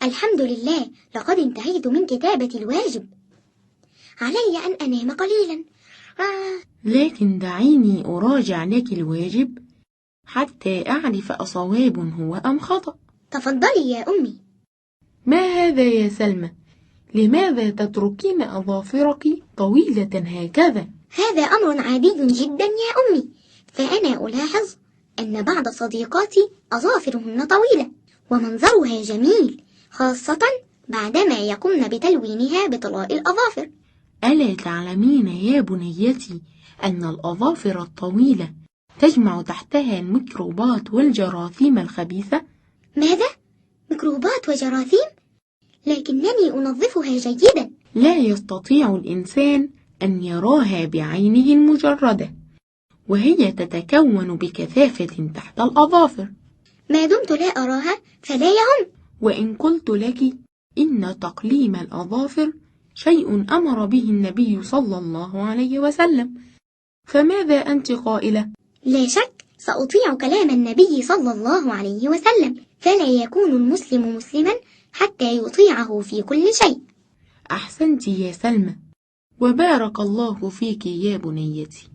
الحمد لله، لقد انتهيت من كتابة الواجب. علي أن أنام قليلا. لكن دعيني أراجع لك الواجب حتى أعرف أصواب هو أم خطأ. تفضلي يا أمي. ما هذا يا سلمى؟ لماذا تتركين أظافرك طويلة هكذا؟ هذا أمر عادي جدا يا أمي، فأنا ألاحظ أن بعض صديقاتي أظافرهن طويلة ومنظرها جميل، خاصة بعدما يقمن بتلوينها بطلاء الأظافر. ألا تعلمين يا بنيتي أن الأظافر الطويلة تجمع تحتها الميكروبات والجراثيم الخبيثة؟ ماذا؟ ميكروبات وجراثيم؟ لكنني أنظفها جيدا. لا يستطيع الإنسان أن يراها بعينه المجردة، وهي تتكون بكثافة تحت الأظافر. ما دمت لا أراها فلا يهم. وإن قلت لك إن تقليم الأظافر شيء أمر به النبي صلى الله عليه وسلم، فماذا أنت قائلة؟ لا شك سأطيع كلام النبي صلى الله عليه وسلم، فلا يكون المسلم مسلما حتى يطيعه في كل شيء. أحسنت يا سلمى، وبارك الله فيك يا بنيتي.